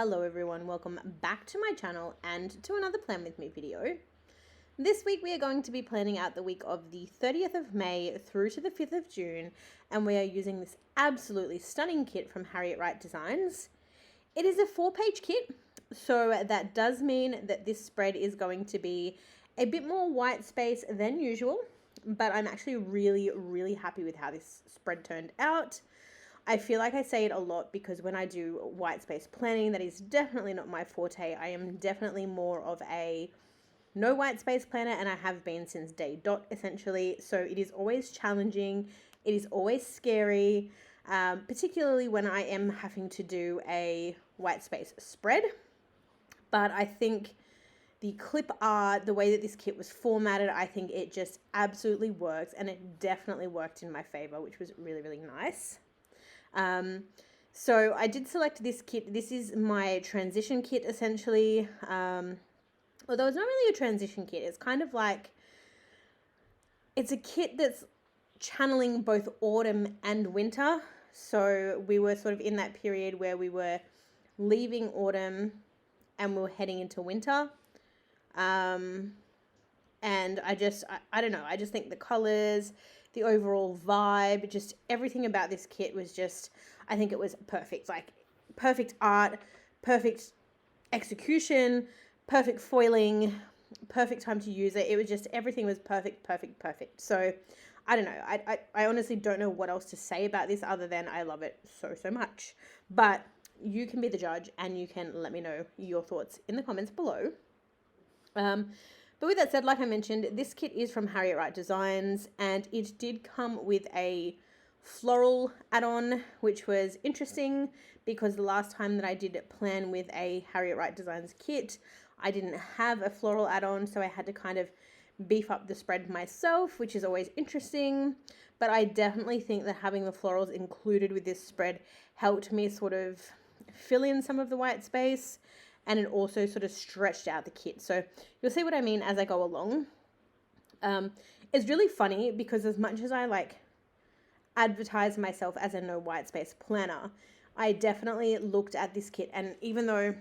hello everyone, welcome back to my channel and to another Plan With Me video. This week we are going to be planning out the week of the 30th of May through to the 5th of June, and we are using this absolutely stunning kit from Harriet Wright Designs. It is a 4-page kit, so that does mean that this spread is going to be a bit more white space than usual, but I'm actually really happy with how this spread turned out. I feel like I say it a lot because when I do white space planning, that is definitely not my forte. I am definitely more of a no white space planner, and I have been since day dot essentially. So it is always challenging. It is always scary, particularly when I am having to do a white space spread. But I think the clip art, the way that this kit was formatted, I think it just absolutely works, and it definitely worked in my favor, which was really nice. So I did select this kit. This is my transition kit essentially. Although it's not really a transition kit, it's kind of like, it's a kit that's channeling both autumn and winter. So we were sort of in that period where we were leaving autumn and we were heading into winter. And I don't know, I just think the colors, the overall vibe, just everything about this kit was just, I think it was perfect. Like perfect art, perfect execution, perfect foiling, perfect time to use it. It was just, everything was perfect. So I don't know. I honestly don't know what else to say about this other than I love it so much. But you can be the judge and you can let me know your thoughts in the comments below. But with that said, like I mentioned, this kit is from Harriet Wright Designs, and it did come with a floral add-on, which was interesting because the last time that I did plan with a Harriet Wright Designs kit, I didn't have a floral add-on, so I had to kind of beef up the spread myself, which is always interesting. But I definitely think that having the florals included with this spread helped me sort of fill in some of the white space, and it also sort of stretched out the kit. So you'll see what I mean as I go along. It's really funny because as much as I like advertise myself as a no white space planner, I definitely looked at this kit, and even though,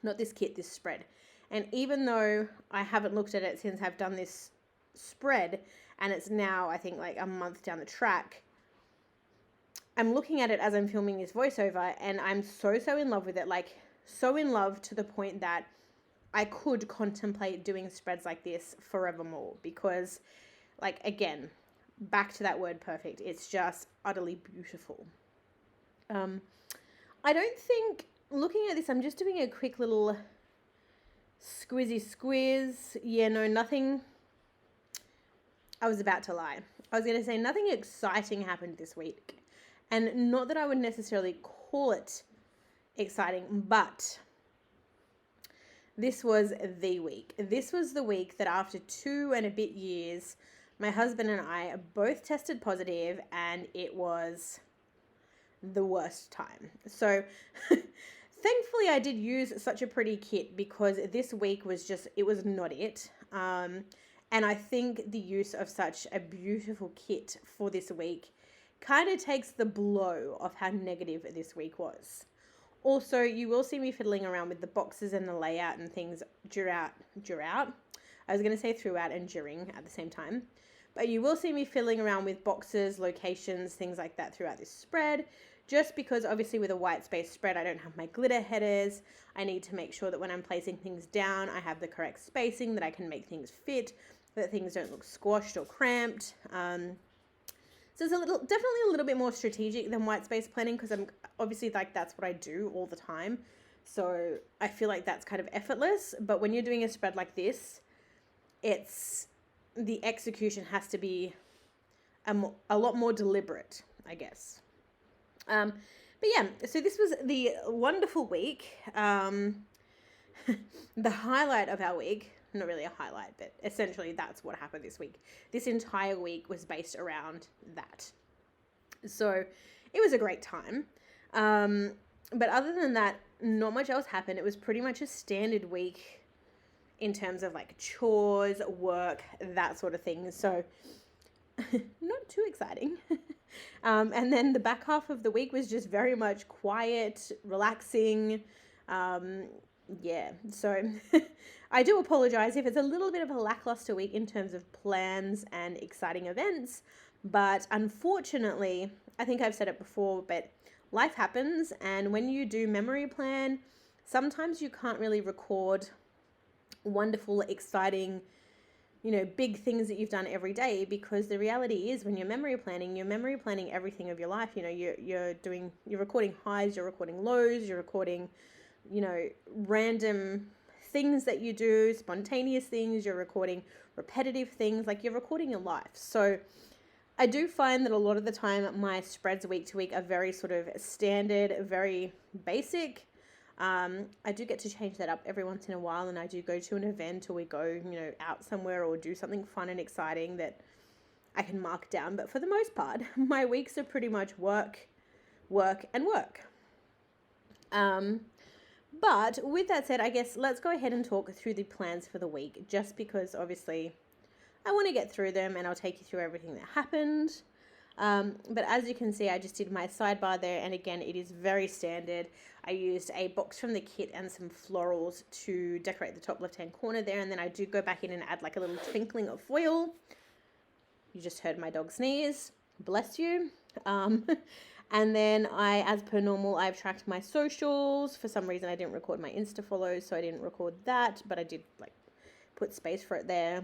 not this kit, this spread, and even though I haven't looked at it since I've done this spread, and it's now I think like a month down the track, I'm looking at it as I'm filming this voiceover, and I'm so in love with it, like so in love to the point that I could contemplate doing spreads like this forevermore, because like, again, back to that word perfect, it's just utterly beautiful. I don't think, looking at this, I'm just doing a quick little squizzy squiz. Yeah, no, nothing. I was about to lie. I was going to say nothing exciting happened this week, and not that I would necessarily call it exciting, but this was the week. This was the week that after 2 and a bit years, my husband and I both tested positive, and it was the worst time. So thankfully I did use such a pretty kit, because this week was just, it was not it. And I think the use of such a beautiful kit for this week kind of takes the blow of how negative this week was. Also, you will see me fiddling around with the boxes and the layout and things throughout. I was going to say throughout and during at the same time. But you will see me fiddling around with boxes, locations, things like that throughout this spread. Just because obviously with a white space spread, I don't have my glitter headers. I need to make sure that when I'm placing things down, I have the correct spacing, that I can make things fit, that things don't look squashed or cramped. So it's definitely a little bit more strategic than white space planning, because I'm obviously like, that's what I do all the time. So I feel like that's kind of effortless. But when you're doing a spread like this, the execution has to be a lot more deliberate, I guess. But yeah, so this was the wonderful week. The highlight of our week, not really a highlight, but essentially that's what happened this week. This entire week was based around that. So it was a great time. But other than that, not much else happened. It was pretty much a standard week in terms of like chores, work, that sort of thing. So not too exciting. And then the back half of the week was just very much quiet, relaxing, Yeah, so I do apologize if it's a little bit of a lackluster week in terms of plans and exciting events, but unfortunately, I think I've said it before, but life happens, and when you do memory plan, sometimes you can't really record wonderful, exciting, big things that you've done every day, because the reality is when you're memory planning everything of your life. You're recording highs, you're recording lows, you're recording, random things that you do, spontaneous things, you're recording repetitive things, like you're recording your life. So I do find that a lot of the time my spreads week to week are very sort of standard, very basic. I do get to change that up every once in a while, and I do go to an event, or we go, out somewhere, or do something fun and exciting that I can mark down. But for the most part, my weeks are pretty much work, work, and work. But with that said, I guess let's go ahead and talk through the plans for the week, just because obviously I want to get through them, and I'll take you through everything that happened. But as you can see, I just did my sidebar there, and again, it is very standard. I used a box from the kit and some florals to decorate the top left-hand corner there, and then I do go back in and add like a little twinkling of foil. You just heard my dog sneeze. Bless you. And then as per normal, I've tracked my socials. For some reason, I didn't record my Insta follows, so I didn't record that, but I did put space for it there.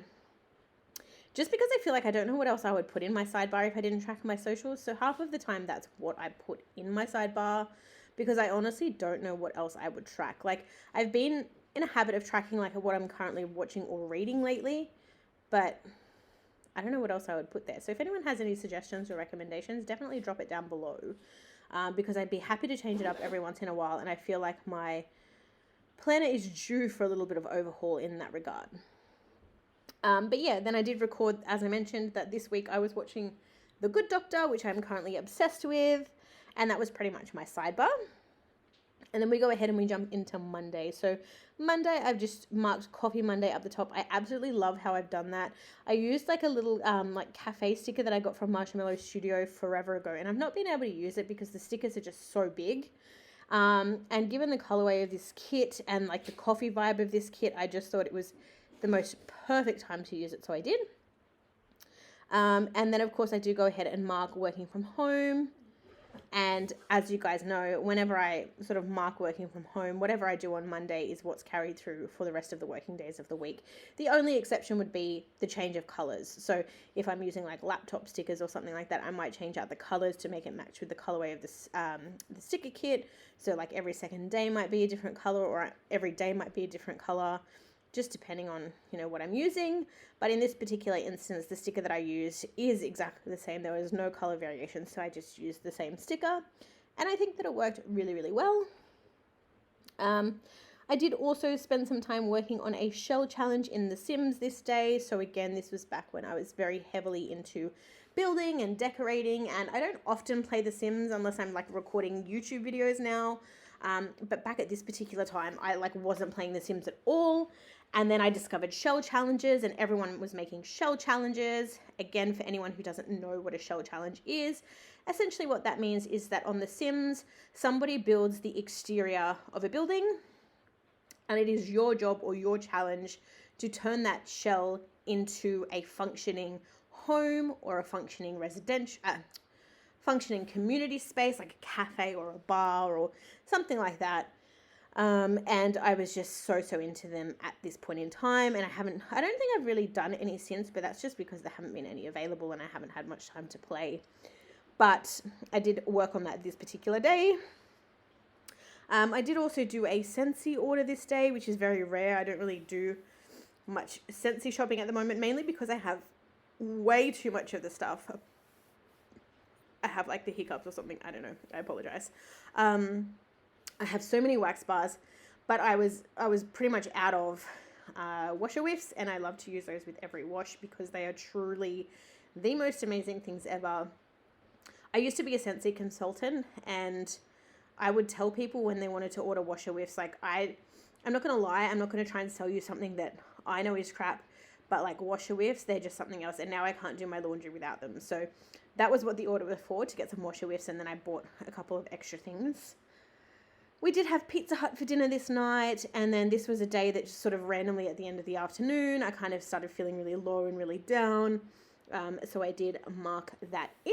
Just because I feel like I don't know what else I would put in my sidebar if I didn't track my socials. So half of the time, that's what I put in my sidebar, because I honestly don't know what else I would track. I've been in a habit of tracking what I'm currently watching or reading lately, but I don't know what else I would put there. So if anyone has any suggestions or recommendations, definitely drop it down below, because I'd be happy to change it up every once in a while, and I feel like my planner is due for a little bit of overhaul in that regard. But yeah, then I did record, as I mentioned, that this week I was watching The Good Doctor, which I'm currently obsessed with, and that was pretty much my sidebar. And then we go ahead and we jump into Monday. So Monday, I've just marked Coffee Monday up the top. I absolutely love how I've done that. I used a little cafe sticker that I got from Marshmallow Studio forever ago, and I've not been able to use it because the stickers are just so big. And given the colorway of this kit and the coffee vibe of this kit, I just thought it was the most perfect time to use it, so I did. And then of course I do go ahead and mark working from home, and as you guys know, whenever I sort of mark working from home, whatever I do on Monday is what's carried through for the rest of the working days of the week. The only exception would be the change of colors. So if I'm using laptop stickers or something like that, I might change out the colors to make it match with the colorway of the sticker kit. So every second day might be a different color, or every day might be a different color, just depending on, what I'm using. But in this particular instance, the sticker that I used is exactly the same. There was no color variation, so I just used the same sticker, and I think that it worked really, really well. I did also spend some time working on a shell challenge in The Sims this day. So again, this was back when I was very heavily into building and decorating, and I don't often play The Sims unless I'm recording YouTube videos now. But back at this particular time, I wasn't playing The Sims at all. And then I discovered shell challenges, and everyone was making shell challenges. Again, for anyone who doesn't know what a shell challenge is, essentially what that means is that on The Sims, somebody builds the exterior of a building, and it is your job or your challenge to turn that shell into a functioning home or a functioning functioning community space, like a cafe or a bar or something like that. And I was just so into them at this point in time, and I don't think I've really done any since, but that's just because there haven't been any available and I haven't had much time to play. But I did work on that this particular day. I did also do a Scentsy order this day, which is very rare. I don't really do much Scentsy shopping at the moment, mainly because I have way too much of the stuff. I have the hiccups or something. I don't know. I apologize. I have so many wax bars, but I was pretty much out of washer whiffs, and I love to use those with every wash because they are truly the most amazing things ever. I used to be a Scentsy consultant, and I would tell people when they wanted to order washer whiffs, I'm not going to lie, I'm not going to try and sell you something that I know is crap, but washer whiffs, they're just something else, and now I can't do my laundry without them. So that was what the order was for, to get some washer whiffs, and then I bought a couple of extra things We did have Pizza Hut for dinner this night, and then this was a day that just sort of randomly at the end of the afternoon, I kind of started feeling really low and really down. So I did mark that in.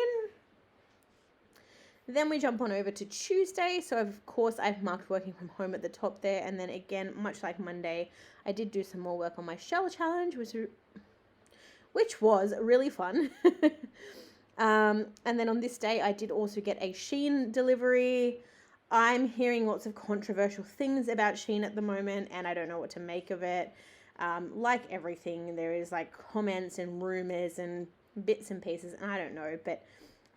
Then we jump on over to Tuesday. So of course I've marked working from home at the top there. And then again, much like Monday, I did do some more work on my shell challenge, which was really fun. And then on this day, I did also get a Shein delivery. I'm hearing lots of controversial things about Shein at the moment, and I don't know what to make of it. Like everything, there is like comments and rumors and bits and pieces, and I don't know, but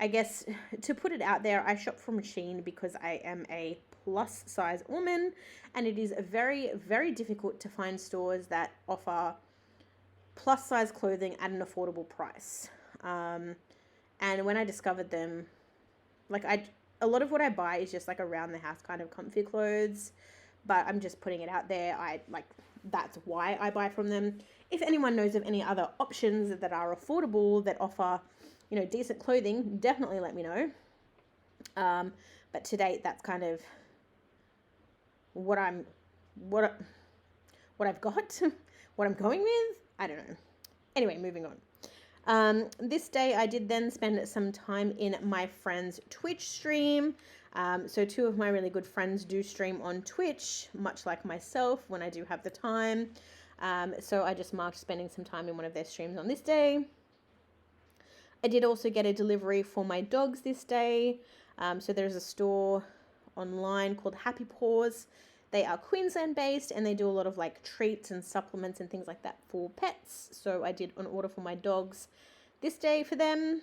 I guess to put it out there, I shop from Shein because I am a plus size woman, and it is very, very difficult to find stores that offer plus size clothing at an affordable price. And when I discovered them, like a lot of what I buy is just like around the house kind of comfy clothes, but I'm just putting it out there. That's why I buy from them. If anyone knows of any other options that are affordable that offer, decent clothing, definitely let me know. But to date, that's kind of what I've got, what I'm going with. I don't know. Anyway, moving on. This day I did then spend some time in my friend's Twitch stream. So two of my really good friends do stream on Twitch, much like myself when I do have the time. So I just marked spending some time in one of their streams on this day. I did also get a delivery for my dogs this day. So there's a store online called Happy Paws. They are Queensland based, and they do a lot of like treats and supplements and things like that for pets. So I did an order for my dogs this day for them.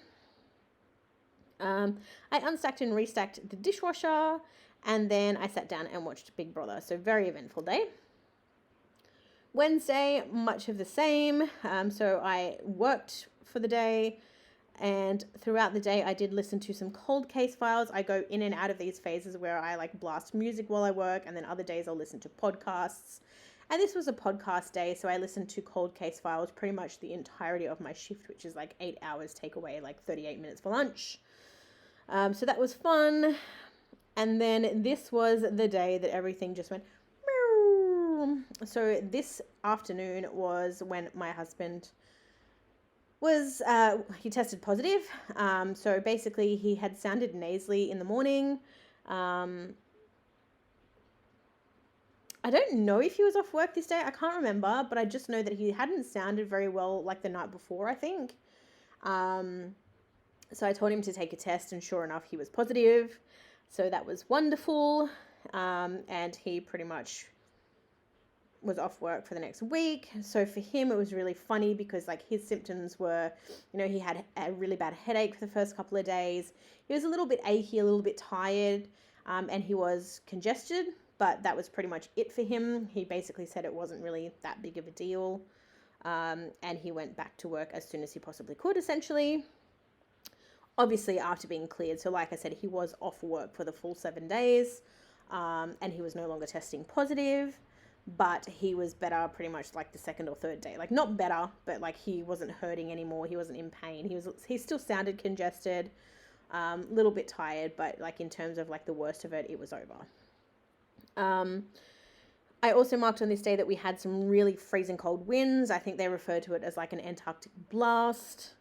I unstacked and restacked the dishwasher, and then I sat down and watched Big Brother. So very eventful day. Wednesday, much of the same. So I worked for the day, and throughout the day I did listen to some cold case files. I go in and out of these phases where I like blast music while I work, and then other days I'll listen to podcasts. And this was a podcast day, so I listened to cold case files pretty much the entirety of my shift, which is like 8 hours, take away like 38 minutes for lunch. So that was fun. And then this was the day that everything just went meow. So this afternoon was when my husband was, he tested positive. So basically he had sounded nasally in the morning. I don't know if he was off work this day. I can't remember, but I just know that he hadn't sounded very well like the night before, I think. So I told him to take a test, and sure enough, he was positive. So that was wonderful. And he pretty much was off work for the next week. So for him, it was really funny because like his symptoms were, he had a really bad headache for the first couple of days. He was a little bit achy, a little bit tired, and he was congested, but that was pretty much it for him. He basically said it wasn't really that big of a deal. And he went back to work as soon as he possibly could, essentially. Obviously after being cleared. So like I said, he was off work for the full 7 days, and he was no longer testing positive, but he was better pretty much like the second or third day. Like not better, but like he wasn't hurting anymore. He wasn't in pain. He still sounded congested, little bit tired, but like in terms of like the worst of it, it was over. I also marked on this day that we had some really freezing cold winds. I think they refer to it as like an Antarctic blast.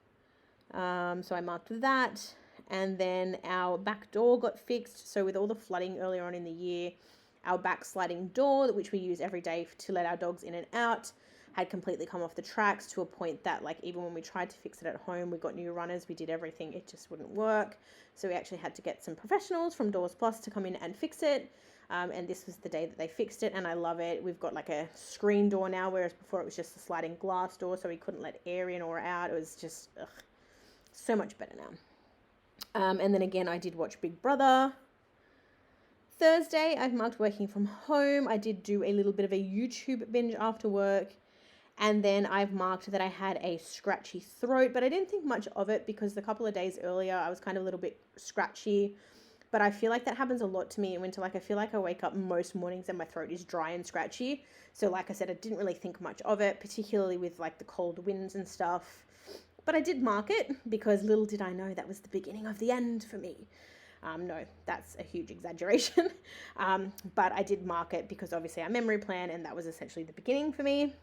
So I marked that, and then our back door got fixed. So with all the flooding earlier on in the year, our back sliding door, which we use every day to let our dogs in and out, had completely come off the tracks to a point that like even when we tried to fix it at home, we got new runners, we did everything, it just wouldn't work. So we actually had to get some professionals from Doors Plus to come in and fix it. And this was the day that they fixed it, and I love it. We've got like a screen door now, whereas before it was just a sliding glass door, so we couldn't let air in or out. It was just so much better now. And then again, I did watch Big Brother. Thursday, I've marked working from home. I did do a little bit of a YouTube binge after work. And then I've marked that I had a scratchy throat, but I didn't think much of it because the couple of days earlier, I was kind of a little bit scratchy. But I feel like that happens a lot to me in winter. Like I feel like I wake up most mornings and my throat is dry and scratchy. So like I said, I didn't really think much of it, particularly with like the cold winds and stuff. But I did mark it because little did I know that was the beginning of the end for me. No, that's a huge exaggeration. But I did mark it because obviously our memory plan, and that was essentially the beginning for me.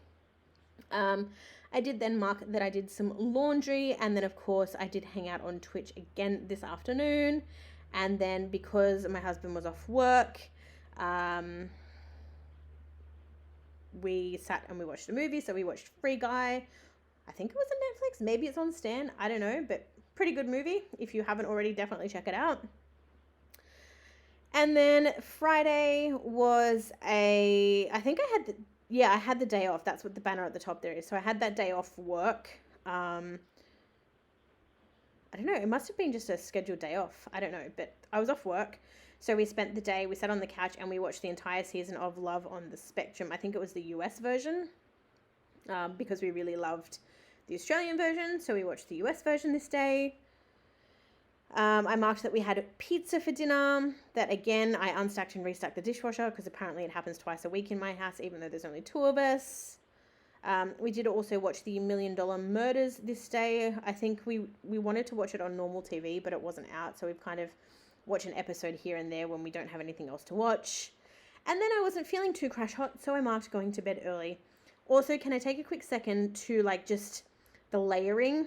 I did then mark that I did some laundry, and then of course I did hang out on Twitch again this afternoon. And then because my husband was off work, we sat and we watched a movie. So we watched Free Guy. I think it was on Netflix. Maybe it's on Stan. I don't know, but pretty good movie. If you haven't already, definitely check it out. And then Friday was I had the day off. That's what the banner at the top there is. So I had that day off work. I don't know. It must have been just a scheduled day off. I don't know, but I was off work. So we spent the day, we sat on the couch and we watched the entire season of Love on the Spectrum. I think it was the US version, because we really loved the Australian version. So we watched the US version this day. I marked that we had pizza for dinner. That again, I unstacked and restacked the dishwasher because apparently it happens twice a week in my house, even though there's only 2 of us. We did also watch the $1 Million Murders this day. I think we wanted to watch it on normal TV, but it wasn't out. So we've kind of watched an episode here and there when we don't have anything else to watch. And then I wasn't feeling too crash hot, so I marked going to bed early. Also, can I take a quick second to just the layering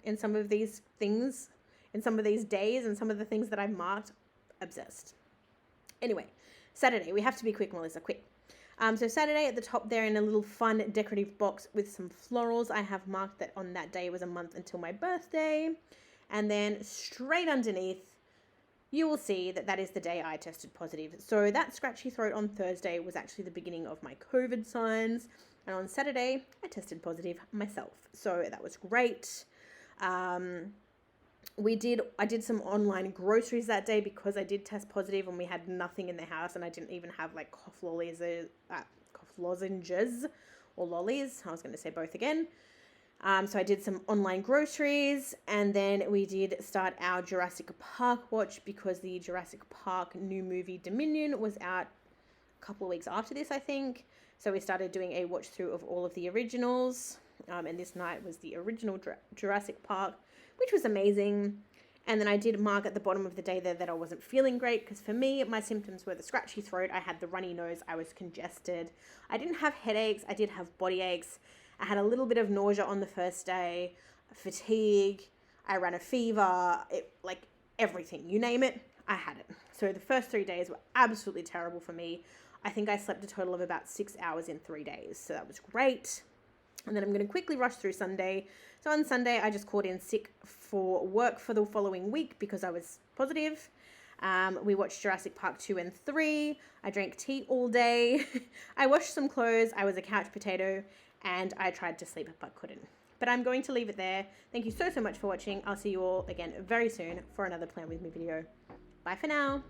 in some of these things, in some of these days, and some of the things that I've marked? Obsessed. Anyway, Saturday. We have to be quick, Melissa, quick. So Saturday at the top there in a little fun decorative box with some florals, I have marked that on that day was a month until my birthday. And then straight underneath, you will see that that is the day I tested positive. So that scratchy throat on Thursday was actually the beginning of my COVID signs. And on Saturday, I tested positive myself. So that was great. I did some online groceries that day because I did test positive and we had nothing in the house, and I didn't even have cough lozenges or lollies. I was going to say both again. So I did some online groceries, and then we did start our Jurassic Park watch because the Jurassic Park new movie Dominion was out a couple of weeks after this, I think. So we started doing a watch through of all of the originals. And this night was the original Jurassic Park, which was amazing. And then I did mark at the bottom of the day there that I wasn't feeling great, because for me, my symptoms were the scratchy throat, I had the runny nose, I was congested. I didn't have headaches, I did have body aches. I had a little bit of nausea on the first day, fatigue, I ran a fever, everything, you name it, I had it. So the first 3 days were absolutely terrible for me. I think I slept a total of about 6 hours in 3 days, so that was great. And then I'm going to quickly rush through Sunday. So on Sunday, I just called in sick for work for the following week because I was positive. We watched Jurassic Park 2 and 3. I drank tea all day. I washed some clothes. I was a couch potato, and I tried to sleep but couldn't. But I'm going to leave it there. Thank you so much for watching. I'll see you all again very soon for another Plan With Me video. Bye for now.